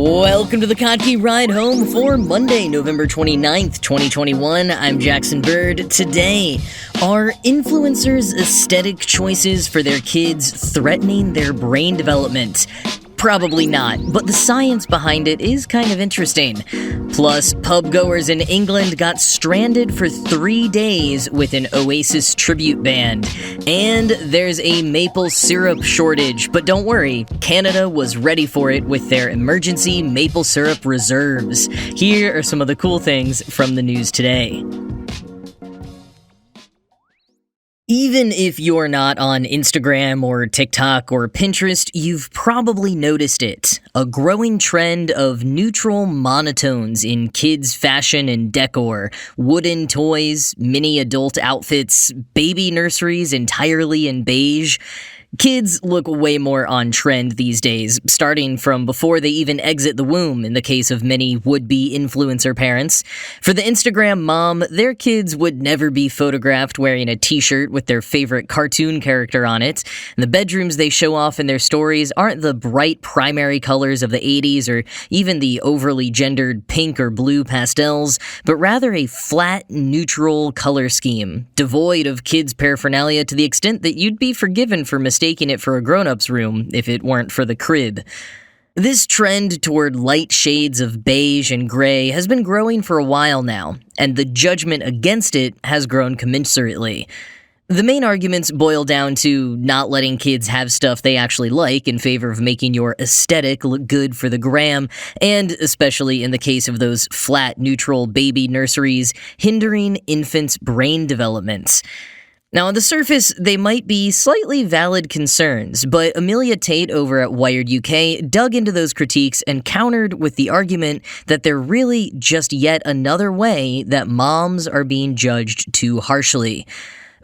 Welcome to the Kottke Ride Home for Monday, November 29th, 2021. I'm Jackson Bird. Today, are influencers' aesthetic choices for their kids threatening their brain development? Probably not, but the science behind it is kind of interesting. Plus, pub-goers in England got stranded for 3 days with an Oasis tribute band. And there's a maple syrup shortage, but don't worry, Canada was ready for it with their emergency maple syrup reserves. Here are some of the cool things from the news today. Even if you're not on Instagram or TikTok or Pinterest, you've probably noticed it. A growing trend of neutral monotones in kids' fashion and decor. Wooden toys, mini adult outfits, baby nurseries entirely in beige. Kids look way more on trend these days, starting from before they even exit the womb in the case of many would-be influencer parents. For the Instagram mom, their kids would never be photographed wearing a t-shirt with their favorite cartoon character on it. And the bedrooms they show off in their stories aren't the bright primary colors of the 80s or even the overly gendered pink or blue pastels, but rather a flat, neutral color scheme, devoid of kids' paraphernalia to the extent that you'd be forgiven for mistaking it for a grown-up's room if it weren't for the crib. This trend toward light shades of beige and gray has been growing for a while now, and the judgment against it has grown commensurately. The main arguments boil down to not letting kids have stuff they actually like in favor of making your aesthetic look good for the gram, and especially in the case of those flat, neutral baby nurseries, hindering infants' brain development. Now, on the surface, they might be slightly valid concerns, but Amelia Tate over at Wired UK dug into those critiques and countered with the argument that they're really just yet another way that moms are being judged too harshly.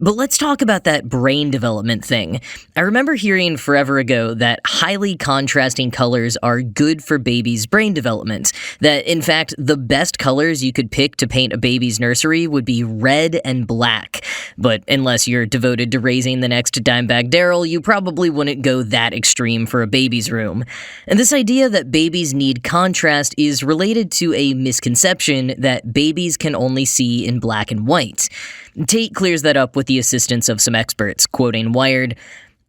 But let's talk about that brain development thing. I remember hearing forever ago that highly contrasting colors are good for babies' brain development. That, in fact, the best colors you could pick to paint a baby's nursery would be red and black. But unless you're devoted to raising the next Dimebag Darrell, you probably wouldn't go that extreme for a baby's room. And this idea that babies need contrast is related to a misconception that babies can only see in black and white. Tate clears that up with the assistance of some experts, quoting Wired,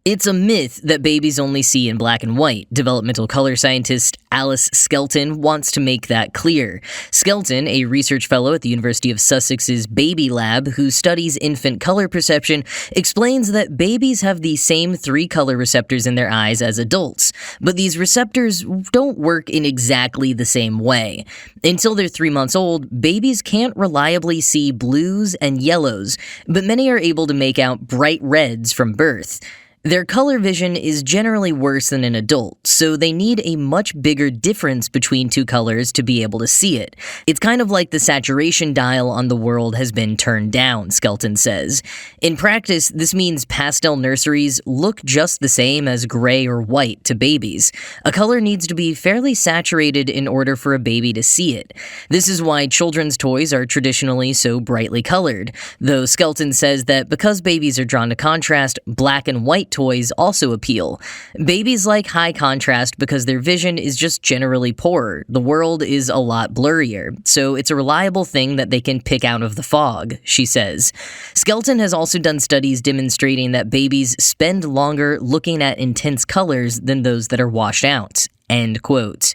"It's a myth that babies only see in black and white. Developmental color scientist Alice Skelton wants to make that clear." Skelton, a research fellow at the University of Sussex's Baby Lab who studies infant color perception, explains that babies have the same 3 color receptors in their eyes as adults, but these receptors don't work in exactly the same way. Until they're 3 months old, babies can't reliably see blues and yellows, but many are able to make out bright reds from birth. Their color vision is generally worse than an adult, so they need a much bigger difference between 2 colors to be able to see it. It's kind of like the saturation dial on the world has been turned down, Skelton says. In practice, this means pastel nurseries look just the same as gray or white to babies. A color needs to be fairly saturated in order for a baby to see it. This is why children's toys are traditionally so brightly colored, though Skelton says that because babies are drawn to contrast, black and white toys also appeal. Babies like high contrast because their vision is just generally poorer. The world is a lot blurrier, so it's a reliable thing that they can pick out of the fog, she says. Skelton has also done studies demonstrating that babies spend longer looking at intense colors than those that are washed out. End quote.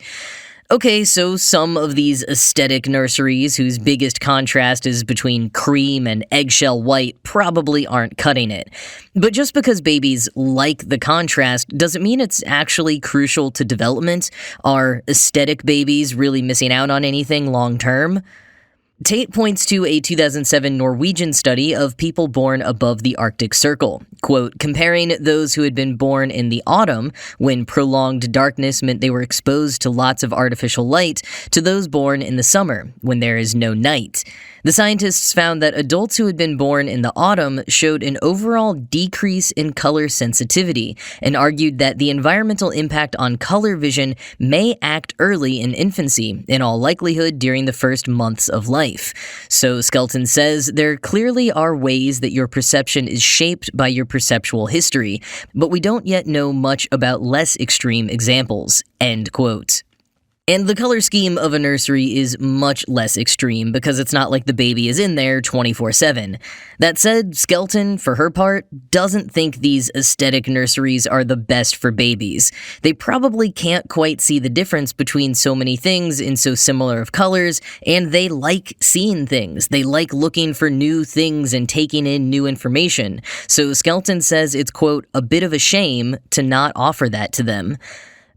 Okay, so some of these aesthetic nurseries whose biggest contrast is between cream and eggshell white probably aren't cutting it. But just because babies like the contrast doesn't mean it's actually crucial to development. Are aesthetic babies really missing out on anything long term? Tate points to a 2007 Norwegian study of people born above the Arctic Circle. Quote, comparing those who had been born in the autumn, when prolonged darkness meant they were exposed to lots of artificial light, to those born in the summer, when there is no night. The scientists found that adults who had been born in the autumn showed an overall decrease in color sensitivity, and argued that the environmental impact on color vision may act early in infancy, in all likelihood during the first months of life. So Skelton says there clearly are ways that your perception is shaped by your perceptual history, but we don't yet know much about less extreme examples. End quote. And the color scheme of a nursery is much less extreme because it's not like the baby is in there 24/7. That said, Skelton, for her part, doesn't think these aesthetic nurseries are the best for babies. They probably can't quite see the difference between so many things in so similar of colors, and they like seeing things. They like looking for new things and taking in new information. So Skelton says it's, quote, a bit of a shame to not offer that to them.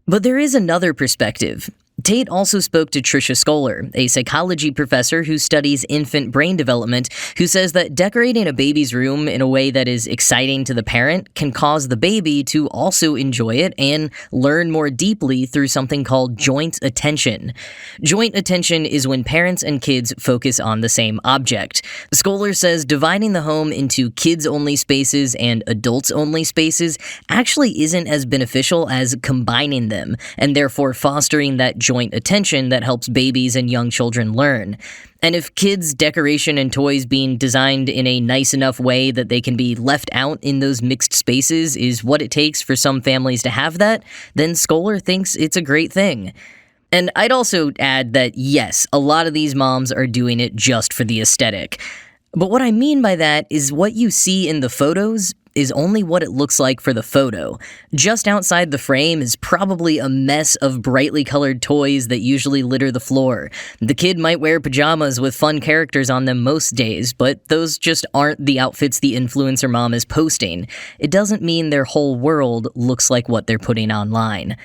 But there is another perspective. Tate also spoke to Tricia Scholar, a psychology professor who studies infant brain development, who says that decorating a baby's room in a way that is exciting to the parent can cause the baby to also enjoy it and learn more deeply through something called joint attention. Joint attention is when parents and kids focus on the same object. Scholar says dividing the home into kids-only spaces and adults-only spaces actually isn't as beneficial as combining them, and therefore fostering that joint attention that helps babies and young children learn. And if kids' decoration and toys being designed in a nice enough way that they can be left out in those mixed spaces is what it takes for some families to have that, then Scholar thinks it's a great thing. And I'd also add that yes, a lot of these moms are doing it just for the aesthetic. But what I mean by that is what you see in the photos is only what it looks like for the photo. Just outside the frame is probably a mess of brightly colored toys that usually litter the floor. The kid might wear pajamas with fun characters on them most days, but those just aren't the outfits the influencer mom is posting. It doesn't mean their whole world looks like what they're putting online.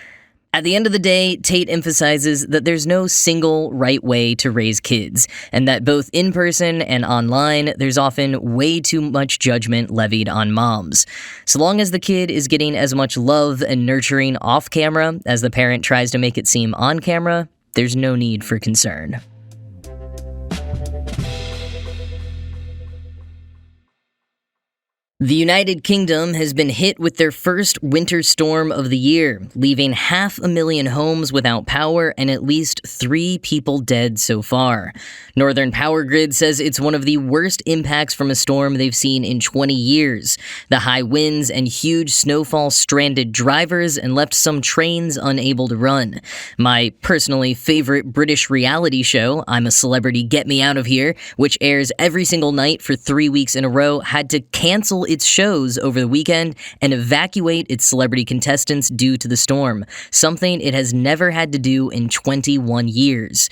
At the end of the day, Tate emphasizes that there's no single right way to raise kids, and that both in person and online, there's often way too much judgment levied on moms. So long as the kid is getting as much love and nurturing off camera as the parent tries to make it seem on camera, there's no need for concern. The United Kingdom has been hit with their first winter storm of the year, leaving 500,000 homes without power and at least 3 people dead so far. Northern Power Grid says it's one of the worst impacts from a storm they've seen in 20 years. The high winds and huge snowfall stranded drivers and left some trains unable to run. My personally favorite British reality show, I'm a Celebrity, Get Me Out of Here, which airs every single night for 3 weeks in a row, had to cancel its shows over the weekend and evacuate its celebrity contestants due to the storm, something it has never had to do in 21 years.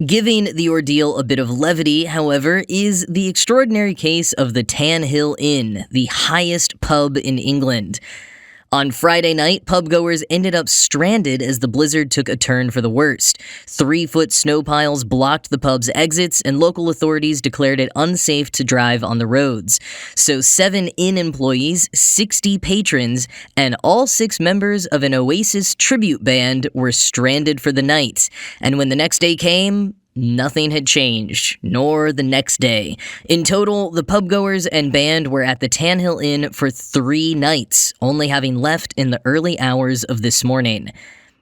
Giving the ordeal a bit of levity, however, is the extraordinary case of the Tan Hill Inn, the highest pub in England. On Friday night, pub-goers ended up stranded as the blizzard took a turn for the worst. 3-foot snow piles blocked the pub's exits, and local authorities declared it unsafe to drive on the roads. So 7 inn employees, 60 patrons, and all 6 members of an Oasis tribute band were stranded for the night. And when the next day came, nothing had changed, nor the next day. In total, the pub-goers and band were at the Tan Hill Inn for 3 nights, only having left in the early hours of this morning.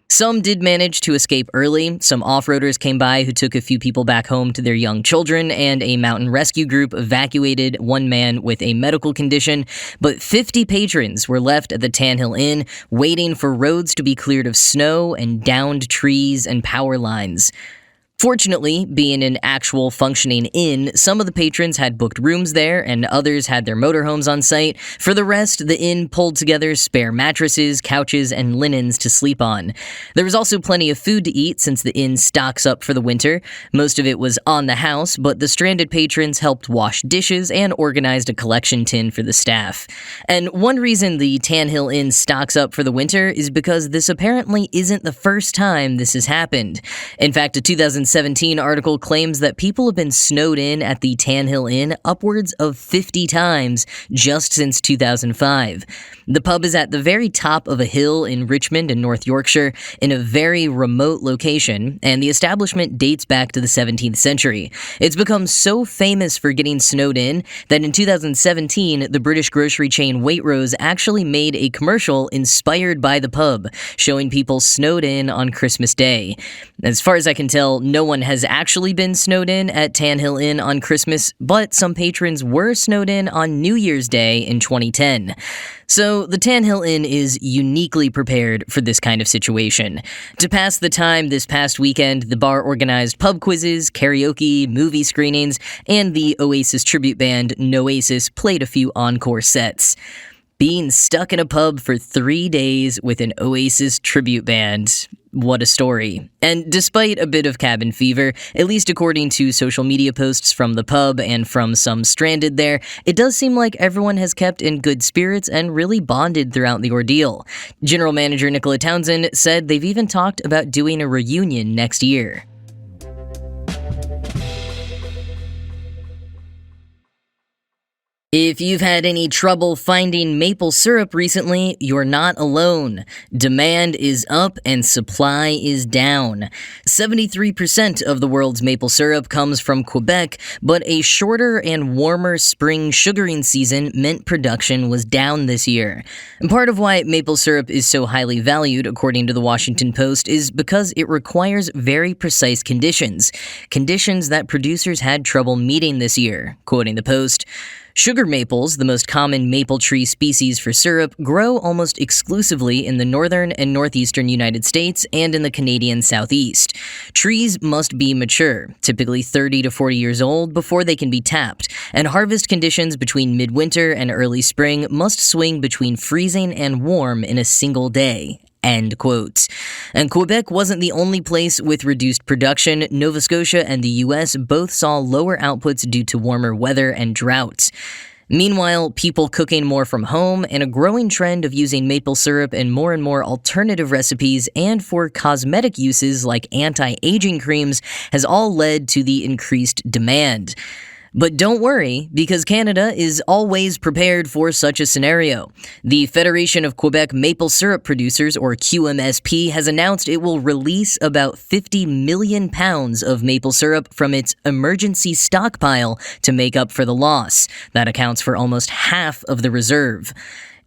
Some did manage to escape early. Some off-roaders came by who took a few people back home to their young children, and a mountain rescue group evacuated one man with a medical condition. But 50 patrons were left at the Tan Hill Inn, waiting for roads to be cleared of snow and downed trees and power lines. Fortunately, being an actual functioning inn, some of the patrons had booked rooms there and others had their motorhomes on site. For the rest, the inn pulled together spare mattresses, couches, and linens to sleep on. There was also plenty of food to eat since the inn stocks up for the winter. Most of it was on the house, but the stranded patrons helped wash dishes and organized a collection tin for the staff. And one reason the Tan Hill Inn stocks up for the winter is because this apparently isn't the first time this has happened. In fact, a 2017 article claims that people have been snowed in at the Tan Hill Inn upwards of 50 times just since 2005. The pub is at the very top of a hill in Richmond in North Yorkshire, in a very remote location, and the establishment dates back to the 17th century. It's become so famous for getting snowed in that in 2017, the British grocery chain Waitrose actually made a commercial inspired by the pub, showing people snowed in on Christmas Day. As far as I can tell, no one has actually been snowed in at Tan Hill Inn on Christmas, but some patrons were snowed in on New Year's Day in 2010. So So, the Tan Hill Inn is uniquely prepared for this kind of situation. To pass the time this past weekend, the bar organized pub quizzes, karaoke, movie screenings, and the Oasis tribute band Oasis played a few encore sets. Being stuck in a pub for 3 days with an Oasis tribute band. What a story. And despite a bit of cabin fever, at least according to social media posts from the pub and from some stranded there, it does seem like everyone has kept in good spirits and really bonded throughout the ordeal. General Manager Nicola Townsend said they've even talked about doing a reunion next year. If you've had any trouble finding maple syrup recently, you're not alone. Demand is up and supply is down. 73% of the world's maple syrup comes from Quebec, but a shorter and warmer spring sugaring season meant production was down this year. And part of why maple syrup is so highly valued, according to the Washington Post, is because it requires very precise conditions that producers had trouble meeting this year. Quoting the Post, sugar maples, the most common maple tree species for syrup, grow almost exclusively in the northern and northeastern United States and in the Canadian southeast. Trees must be mature, typically 30 to 40 years old, before they can be tapped, and harvest conditions between midwinter and early spring must swing between freezing and warm in a single day. End quote. And Quebec wasn't the only place with reduced production. Nova Scotia and the U.S. both saw lower outputs due to warmer weather and droughts. Meanwhile, people cooking more from home and a growing trend of using maple syrup in more and more alternative recipes and for cosmetic uses like anti-aging creams has all led to the increased demand. But don't worry, because Canada is always prepared for such a scenario. The Federation of Quebec Maple Syrup Producers, or QMSP, has announced it will release about 50 million pounds of maple syrup from its emergency stockpile to make up for the loss. That accounts for almost half of the reserve.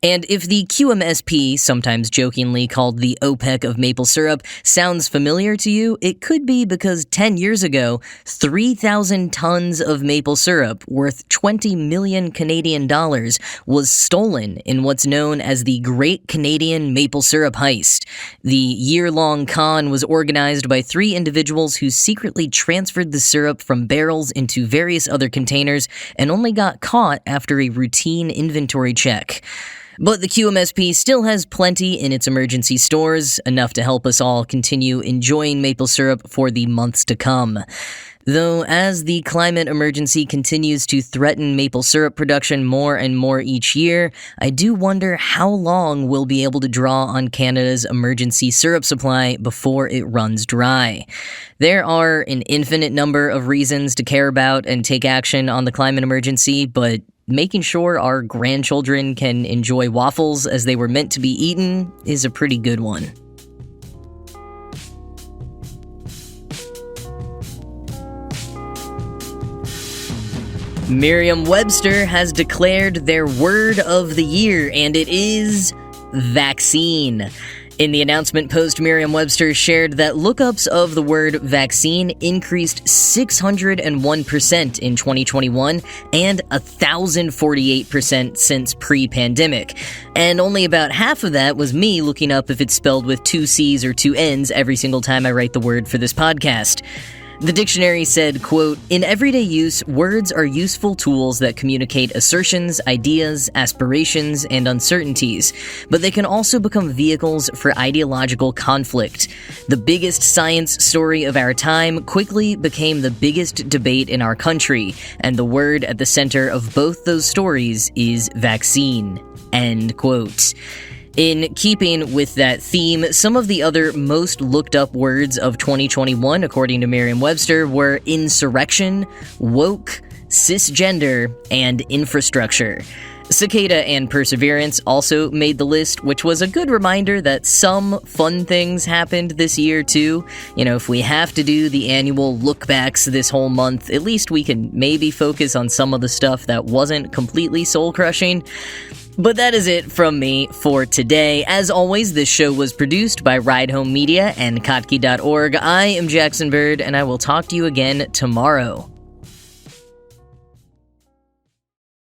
And if the QMSP, sometimes jokingly called the OPEC of maple syrup, sounds familiar to you, it could be because 10 years ago, 3,000 tons of maple syrup worth 20 million Canadian dollars was stolen in what's known as the Great Canadian Maple Syrup Heist. The year-long con was organized by 3 individuals who secretly transferred the syrup from barrels into various other containers and only got caught after a routine inventory check. But the QMSP still has plenty in its emergency stores, enough to help us all continue enjoying maple syrup for the months to come. Though, as the climate emergency continues to threaten maple syrup production more and more each year, I do wonder how long we'll be able to draw on Canada's emergency syrup supply before it runs dry. There are an infinite number of reasons to care about and take action on the climate emergency, but making sure our grandchildren can enjoy waffles as they were meant to be eaten is a pretty good one. Merriam-Webster has declared their word of the year, and it is vaccine. In the announcement post, Merriam-Webster shared that lookups of the word vaccine increased 601% in 2021 and 1,048% since pre-pandemic. And only about half of that was me looking up if it's spelled with 2 C's or 2 N's every single time I write the word for this podcast. The dictionary said, quote, "In everyday use, words are useful tools that communicate assertions, ideas, aspirations, and uncertainties, but they can also become vehicles for ideological conflict. The biggest science story of our time quickly became the biggest debate in our country, and the word at the center of both those stories is vaccine." End quote. In keeping with that theme, some of the other most looked up words of 2021, according to Merriam-Webster, were insurrection, woke, cisgender, and infrastructure. Cicada and perseverance also made the list, which was a good reminder that some fun things happened this year too. You know, if we have to do the annual look-backs this whole month, at least we can maybe focus on some of the stuff that wasn't completely soul-crushing. But that is it from me for today. As always, this show was produced by Ride Home Media and Kottke.org. I am Jackson Bird, and I will talk to you again tomorrow.